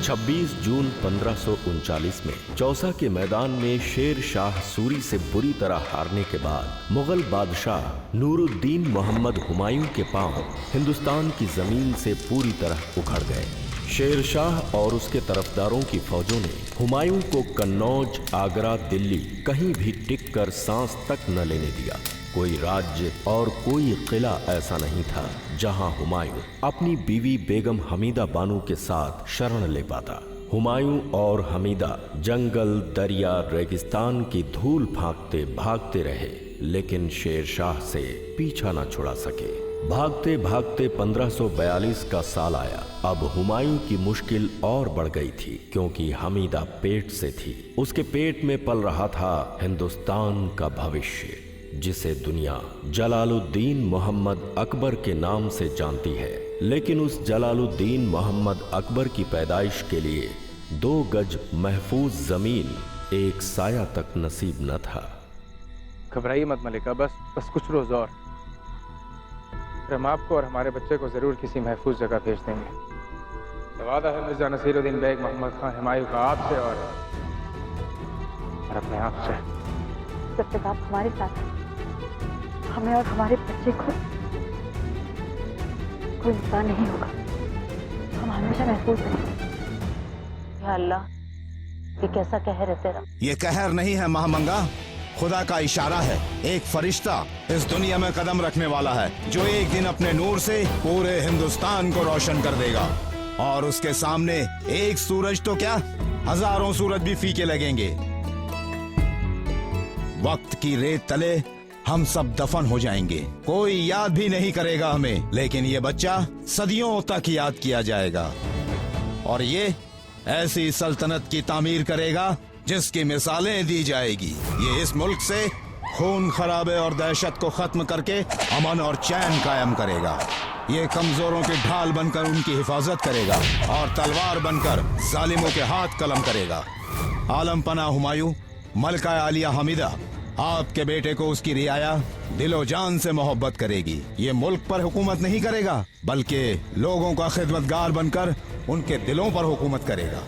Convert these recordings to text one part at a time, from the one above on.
26 जून 1539 में चौसा के मैदान में शेर शाह सूरी से बुरी तरह हारने के बाद मुगल बादशाह नूरुद्दीन मोहम्मद हुमायूं के पांव हिंदुस्तान की जमीन से पूरी तरह उखड़ गए। शेर शाह और उसके तरफदारों की फौजों ने हुमायूं को कन्नौज, आगरा, दिल्ली कहीं भी टिक कर सांस तक न लेने दिया। कोई राज्य और कोई किला ऐसा नहीं था जहां हुमायूं अपनी बीवी बेगम हमीदा बानो के साथ शरण ले पाता। हुमायूं और हमीदा जंगल, दरिया, रेगिस्तान की धूल फांकते भागते रहे, लेकिन शेर शाह से पीछा न छुड़ा सके। भागते भागते 1542 का साल आया। अब हुमायूं की मुश्किल और बढ़ गई थी, क्योंकि हमीदा पेट से थी। उसके पेट में पल रहा था हिंदुस्तान का भविष्य, जिसे दुनिया जलालुद्दीन मोहम्मद अकबर के नाम से जानती है। लेकिन उस जलालुद्दीन मोहम्मद अकबर की पैदाइश के लिए 2 गज महफूज जमीन, एक साया तक नसीब न था। घबराइए मत मलिका, बस कुछ रोज और हम आपको और हमारे बच्चे को जरूर किसी महफूज जगह भेज देंगे। वादा है मिर्जा नसीरुद्दीन बेग मोहम्मद खान हुमायूं का आपसे और अपने आप से। जब तक आप हमारे साथ हैं, हमें और हमारे बच्चे को कोई नुकसान नहीं होगा। हम हमेशा महफूज रहेंगे। या अल्लाह, ये कैसा कहर है तेरा? ये कहर नहीं है महामंगा, खुदा का इशारा है। एक फरिश्ता इस दुनिया में कदम रखने वाला है, जो एक दिन अपने नूर से पूरे हिंदुस्तान को रोशन कर देगा। और उसके सामने एक सूरज तो क्या, हजारों सूरज भी फीके लगेंगे। वक्त की रेत तले हम सब दफन हो जाएंगे, कोई याद भी नहीं करेगा हमें, लेकिन ये बच्चा सदियों तक याद किया जाएगा। और ये ऐसी सल्तनत की तामीर करेगा जिसकी मिसालें दी जाएगी। ये इस मुल्क से खून खराबे और दहशत को खत्म करके अमन और चैन कायम करेगा। ये कमजोरों के ढाल बनकर उनकी हिफाजत करेगा और तलवार बनकर जालिमों के हाथ कलम करेगा। आलम पना हुमायूं, मलका आलिया हमीदा आपके बेटे को उसकी रियाया दिलो जान से मोहब्बत करेगी। ये मुल्क पर हुकूमत नहीं करेगा, बल्कि लोगों का खिदमतगार बनकर उनके दिलों पर हुकूमत करेगा।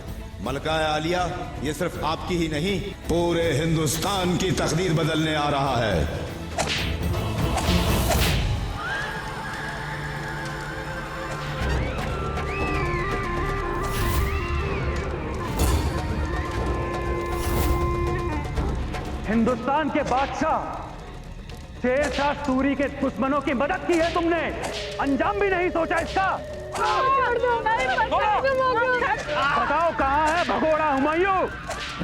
मलका आलिया ये सिर्फ आपकी ही नहीं, पूरे हिंदुस्तान की तकदीर बदलने आ रहा है। हिंदुस्तान के बादशाह शेर शाह सूरी के दुश्मनों की मदद की है तुमने, अंजाम भी नहीं सोचा इसका। बताओ कहाँ है भगोड़ा हुमायूं?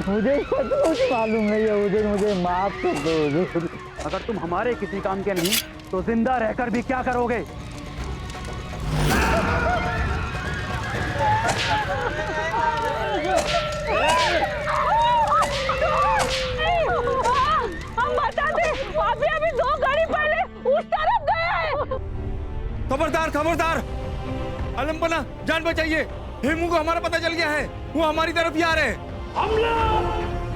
मुझे कुछ मालूम नहीं है हुजूर, मुझे माफ कर दो हुजूर। अगर तुम हमारे किसी काम के नहीं तो जिंदा रहकर भी क्या करोगे? हम बता दे, अभी 2 गाड़ी पहले उस तरफ गए हैं। खबरदार खबरदार, आलमपना जान बचाइए। हेमू को हमारा पता चल गया है, वो हमारी तरफ ही आ रहे हैं।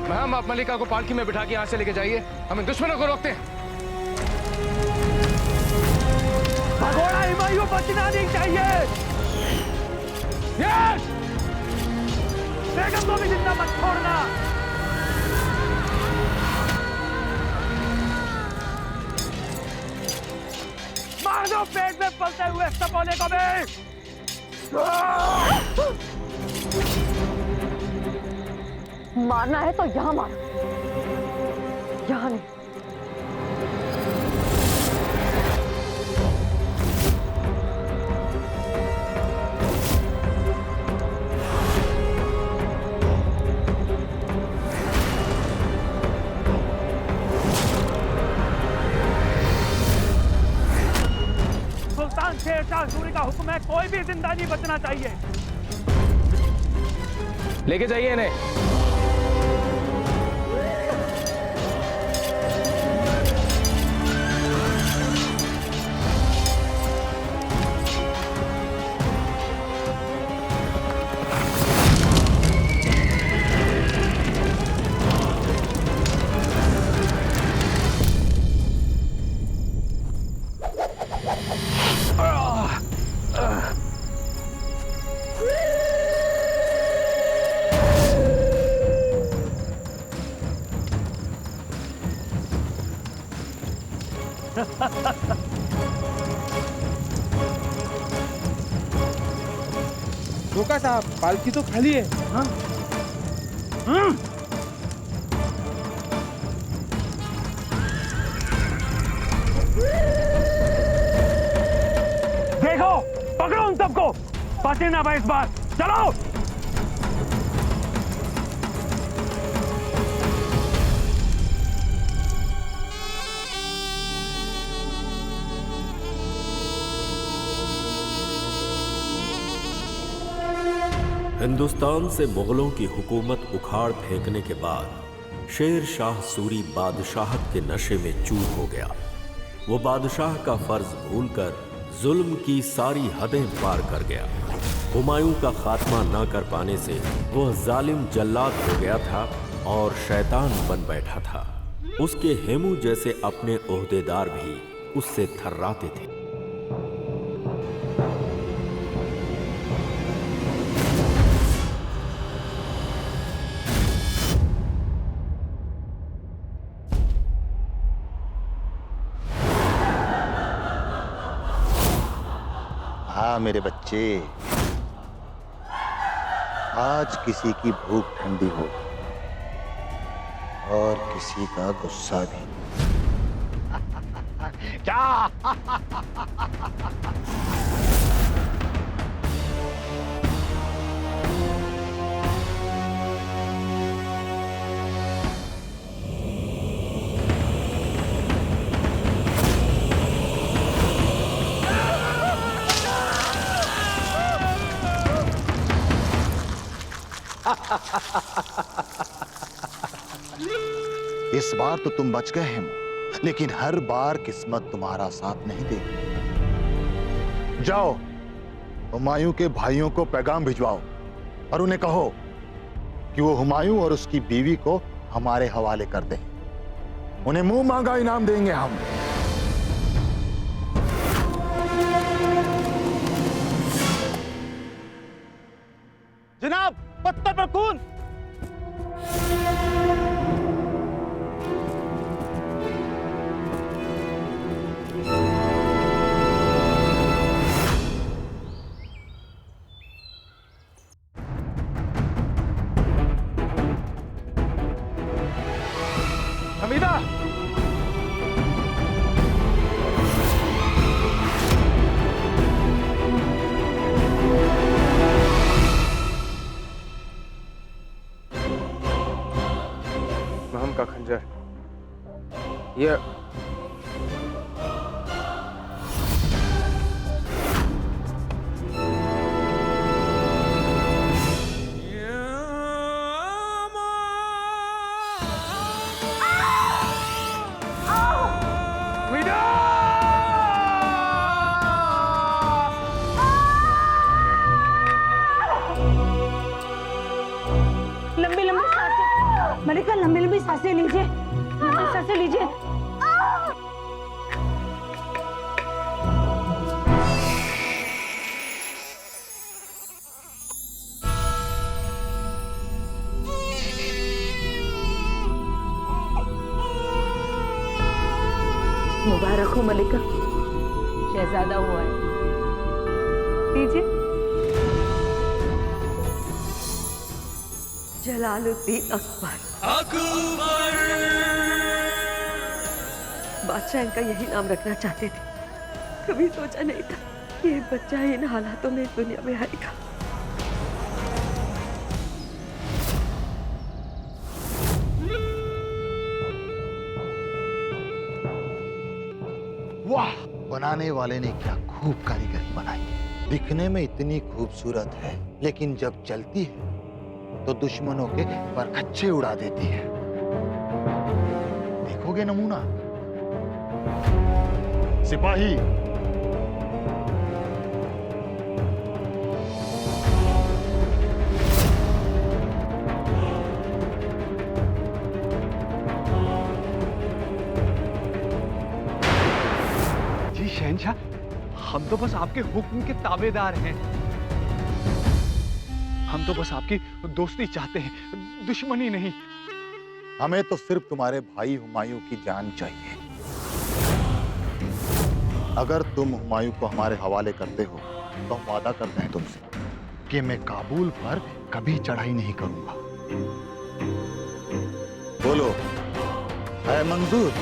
मैम, आप मलिका को पालकी में बिठा के यहाँ से लेके जाइए, हमें दुश्मनों को रोकते हैं। भगोड़ा हुमायूं बचना नहीं चाहिए। यस! बेगम को भी जिंदा मत छोड़ना। मार दो पेट में पलते हुए सपोले को भी। मारना है तो यहाँ मारो, यहाँ नहीं। सुल्तान शेर शाह सूरी का हुक्म है, कोई भी जिंदा नहीं बचना चाहिए। लेके जाइए इन्हें। रोका साहब, पालकी तो खाली है। हाँ? देखो, पकड़ो उन सबको, बचे ना भाई इस बार। चलो। हिंदुस्तान से मुगलों की हुकूमत उखाड़ फेंकने के बाद शेर शाह सूरी बादशाहत के नशे में चूर हो गया। वो बादशाह का फर्ज भूलकर जुल्म की सारी हदें पार कर गया। हुमायूं का खात्मा न कर पाने से वह जालिम जल्लाद हो गया था और शैतान बन बैठा था। उसके हेमू जैसे अपने ओहदेदार भी उससे थर्राते थे। हाँ मेरे बच्चे, आज किसी की भूख ठंडी हो और किसी का गुस्सा भी। क्या? इस बार तो तुम बच गए हेमू, लेकिन हर बार किस्मत तुम्हारा साथ नहीं देगी। जाओ, हुमायूं के भाइयों को पैगाम भिजवाओ और उन्हें कहो कि वो हुमायूं और उसकी बीवी को हमारे हवाले कर दें। उन्हें मुंह मांगा इनाम देंगे हम। जनाब, पत्थर पर खून। हमीदा, महम का खंजर। ये लंबी लंबी सांसें, मलिका लंबी लंबी सांसें लीजिए, लंबी सांसें लीजिए। मुबारक हो मलिका, शहजादा हुआ है। लीजिए। जलालुद्दीन अकबर। बादशाह इनका यही नाम रखना चाहते थे। कभी सोचा नहीं था कि ये बच्चा इन हालातों में इस दुनिया में आएगा। वाह, बनाने वाले ने क्या खूब कारीगरी बनाई। दिखने में इतनी खूबसूरत है, लेकिन जब चलती है तो दुश्मनों के परखच्चे उड़ा देती है। देखोगे नमूना? सिपाही, जी शहंशाह, हम तो बस आपके हुक्म के ताबेदार हैं। हम तो बस आपकी दोस्ती चाहते हैं, दुश्मनी नहीं। हमें तो सिर्फ तुम्हारे भाई हुमायूं की जान चाहिए। अगर तुम हुमायूं को हमारे हवाले करते हो तो हम वादा करते हैं तुमसे कि मैं काबुल पर कभी चढ़ाई नहीं करूंगा। बोलो, है मंजूर?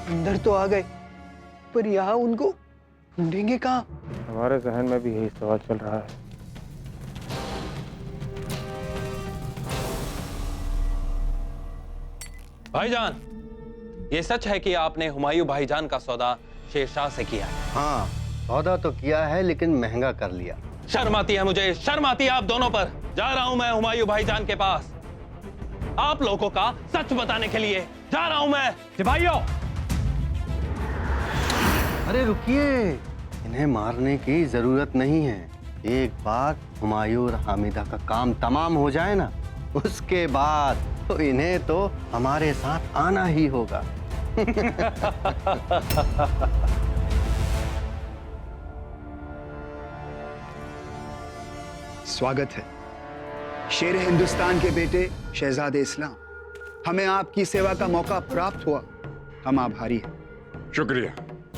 अंदर तो आ गए, पर यहाँ उनको ढूंढेंगे कहाँ? हमारे जहन में भी यही सवाल चल रहा है। भाईजान, ये सच है कि आपने हुमायूं भाईजान का सौदा शेरशाह से किया है? हाँ, सौदा तो किया है लेकिन महंगा कर लिया। शर्म आती है मुझे, शर्म आती है आप दोनों पर। जा रहा हूं मैं हुमायूं भाईजान के पास, आप लोगों का सच बताने के लिए जा रहा हूं मैं। सिपाहियों, अरे रुकिए, इन्हें मारने की जरूरत नहीं है। एक बार हुमायूं और हामिदा का काम तमाम हो जाए ना, उसके बाद तो इन्हें तो हमारे साथ आना ही होगा। स्वागत है शेर हिंदुस्तान के बेटे शहजादे इस्लाम। हमें आपकी सेवा का मौका प्राप्त हुआ, हम आभारी हैं। शुक्रिया,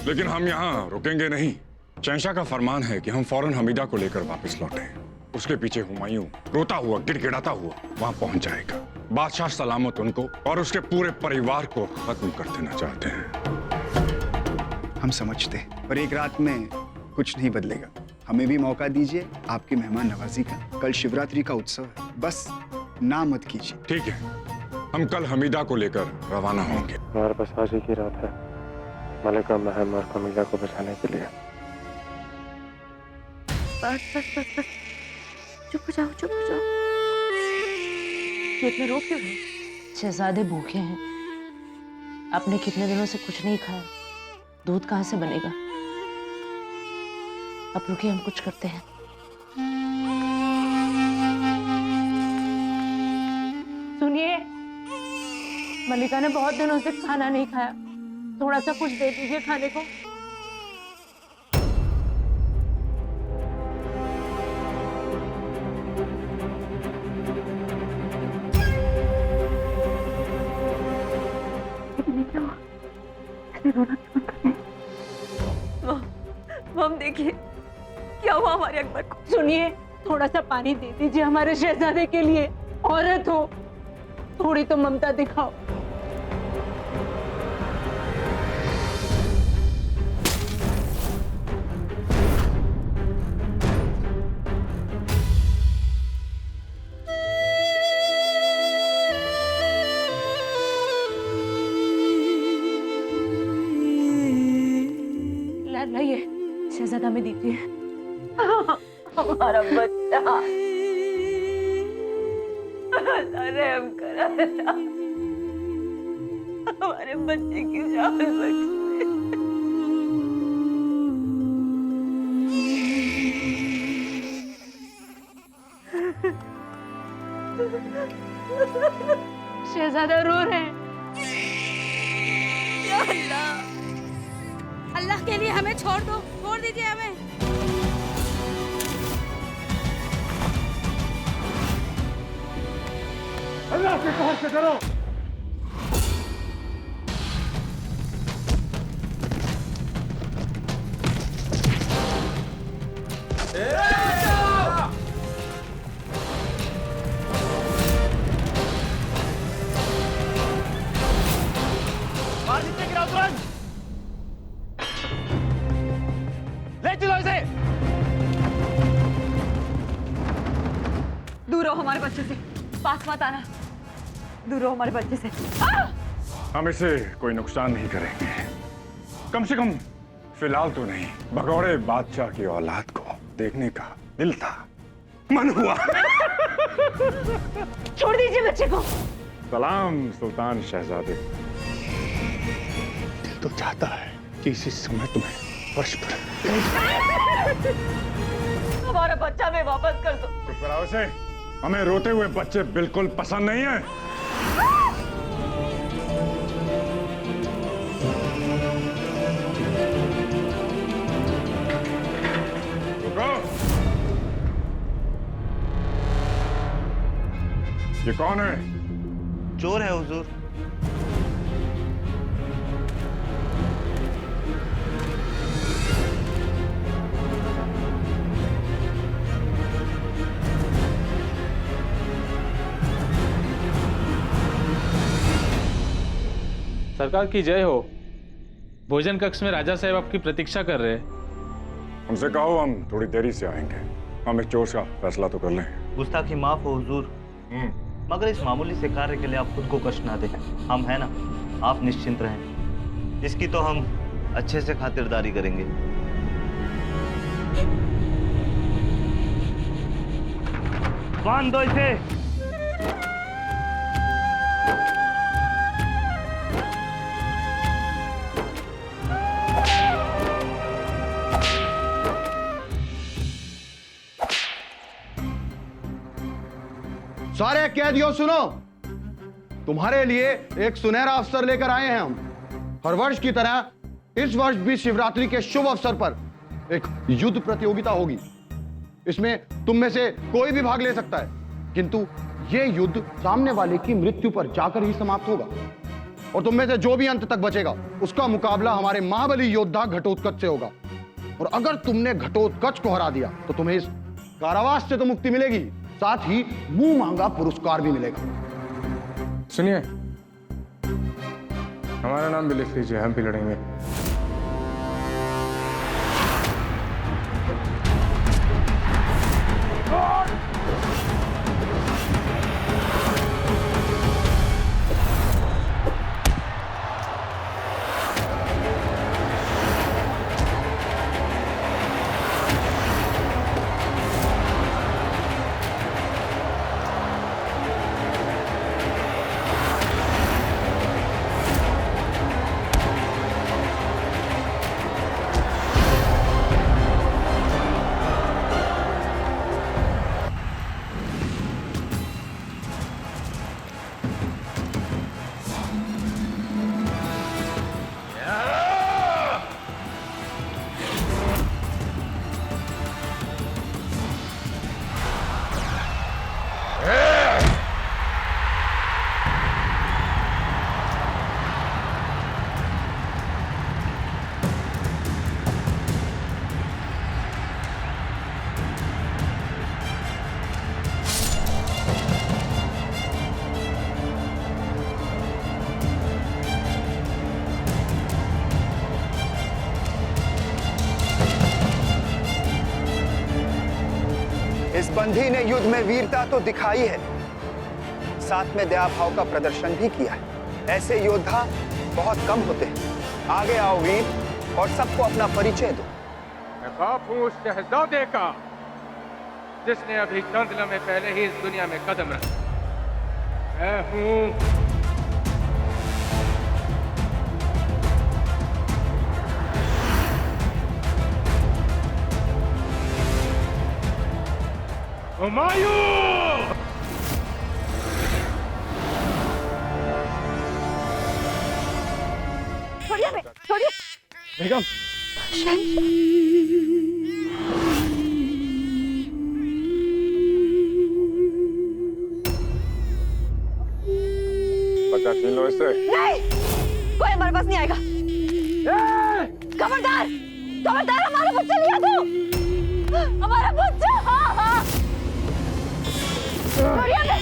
लेकिन हम यहाँ रुकेंगे नहीं। शहंशाह का फरमान है कि हम फौरन हमीदा को लेकर वापस लौटें। उसके पीछे हुमायूं रोता हुआ, गिड़गिड़ाता हुआ वहां पहुंच जाएगा। बादशाह सलामत उनको और उसके पूरे परिवार को खत्म कर देना चाहते हैं। हम समझते हैं, पर एक रात में कुछ नहीं बदलेगा। हमें भी मौका दीजिए आपकी मेहमान नवाजी का। कल शिवरात्रि का उत्सव है, बस ना मत कीजिए। ठीक है, हम कल हमीदा को लेकर रवाना होंगे। हमारे पास आज ही की रात है मलिका महम और कमीला को बचाने के लिए। बस बस बस बस, चुप हो जाओ, चुप हो जाओ। ये इतने रो क्यों रहे? शहजादे भूखे हैं, आपने कितने दिनों से कुछ नहीं खाया, दूध कहाँ से बनेगा? अब रुकिए, हम कुछ करते हैं। सुनिए, मलिका ने बहुत दिनों से खाना नहीं खाया, थोड़ा सा कुछ दे दीजिए खाने को। मम देखिए क्या हुआ हमारे अकबर को। सुनिए, थोड़ा सा पानी दे दीजिए हमारे शहजादे के लिए। औरत हो, थोड़ी तो ममता दिखाओ। लाइए, शहजादा में दीजिए। हमारा बच्चा, अल्लाह रहम कर, अल्लाह हमारे बच्चे की जान बख्शे। शहजादा रो रहे हैं। या अल्लाह, अल्लाह के लिए हमें छोड़ दो, छोड़ दीजिए हमें। अल्लाह के कहर से डरो। ले चलो इसे। दूर रहो हमारे बच्चे से, पास मत आना, दूर रहो हमारे बच्चे से। हम इसे कोई नुकसान नहीं करेंगे, कम से कम फिलहाल तो नहीं। भगौड़े बादशाह की औलाद को देखने का दिल था, मन हुआ। छोड़ दीजिए बच्चे को। सलाम सुल्तान शहजादे। दिल तो चाहता है कि इसी समय तुम्हें फर्श पर हमारा बच्चा में वापस कर दो। चुप कराओ इसे, हमें रोते हुए बच्चे बिल्कुल पसंद नहीं है। ये कौन है? चोर है हुजूर। सरकार की जय हो। भोजन कक्ष में राजा साहब आपकी प्रतीक्षा कर रहे हैं। हमसे कहो हम थोड़ी देरी से आएंगे। हम एक चोर का फैसला तो कर लें। गुस्ताखी माफ हो हुजूर, मगर इस मामूली से कार्य के लिए आप खुद को कष्ट ना दें। हम है ना, आप निश्चिंत रहें। इसकी तो हम अच्छे से खातिरदारी करेंगे। बांध दो इसे। सारे कैदियों सुनो, तुम्हारे लिए एक सुनहरा अवसर लेकर आए हैं हम। हर वर्ष की तरह इस वर्ष भी शिवरात्रि के शुभ अवसर पर एक युद्ध प्रतियोगिता होगी। इसमें तुम में से कोई भी भाग ले सकता है, किंतु यह युद्ध सामने वाले की मृत्यु पर जाकर ही समाप्त होगा। और तुम में से जो भी अंत तक बचेगा उसका मुकाबला हमारे महाबली योद्धा घटोत्कच से होगा। और अगर तुमने घटोत्कच को हरा दिया तो तुम्हें इस कारावास से तो मुक्ति मिलेगी, साथ ही मुंह मांगा पुरस्कार भी मिलेगा। सुनिए, हमारा नाम भी लिख लीजिए, हम भी लड़ेंगे। इस बंधी ने युद्ध में वीरता तो दिखाई है, साथ में दया भाव का प्रदर्शन भी किया है। ऐसे योद्धा बहुत कम होते हैं। आगे आओ वीर और सबको अपना परिचय दो। मैं बाप हूं उस शहजादे का जिसने अभी चंद लम्हे पहले ही इस दुनिया में कदम रखा। मैं हूं हुमायूं। छोड़िए हमें, छोड़िए। बेगम, बच्चा छीन लो इससे। नहीं, कोई हमारे पास नहीं आएगा। खबरदार, खबरदार, हमारा बच्चा लिया दो, हमारा बच्चा। हाँ हाँ, छोड़िए हमें।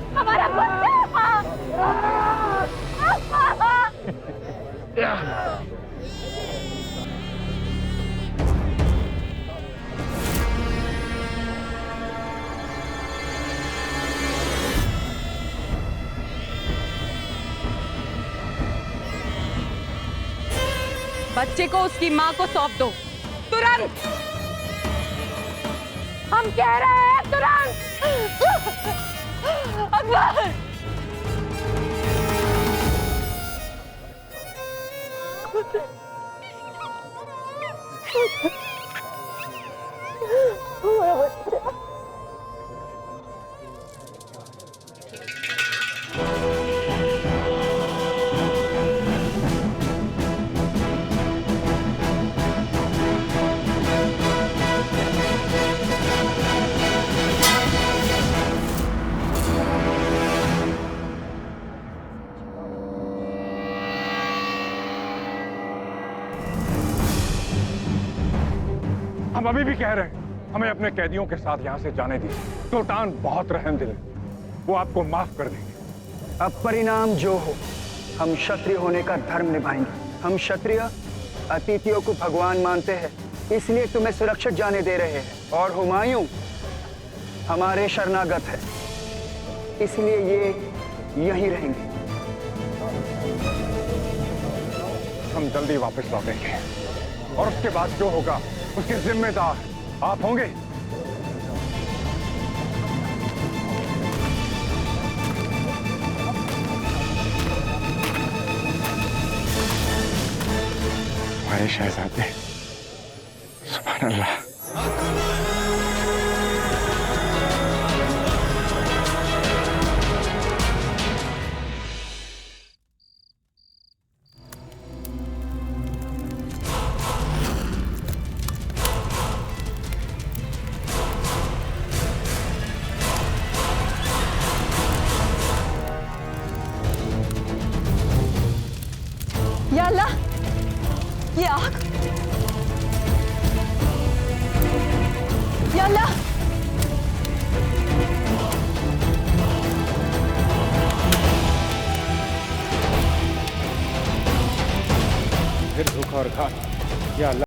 हमारा बच्चे को उसकी माँ को सौंप दो, तुरंत। हम कह रहे हैं तुरंत। अकबर हम अभी भी कह रहे हैं, हमें अपने कैदियों के साथ यहाँ से जाने दीजिए। सुल्तान बहुत रहमदिल है, वो आपको माफ कर देंगे। अब परिणाम जो हो, हम क्षत्रिय होने का धर्म निभाएंगे। हम क्षत्रिय अतिथियों को भगवान मानते हैं, इसलिए तुम्हें सुरक्षित जाने दे रहे हैं। और हुमायूं हमारे शरणागत है, इसलिए ये यहीं रहेंगे। हम जल्दी वापस लौटेंगे और उसके बाद जो होगा उसके जिम्मेदार आप होंगे। हमारे शहजादे, सुभान अल्लाह। या अल्लाह, ये आग! या अल्लाह! फिर भूखा और घात, या अल्लाह।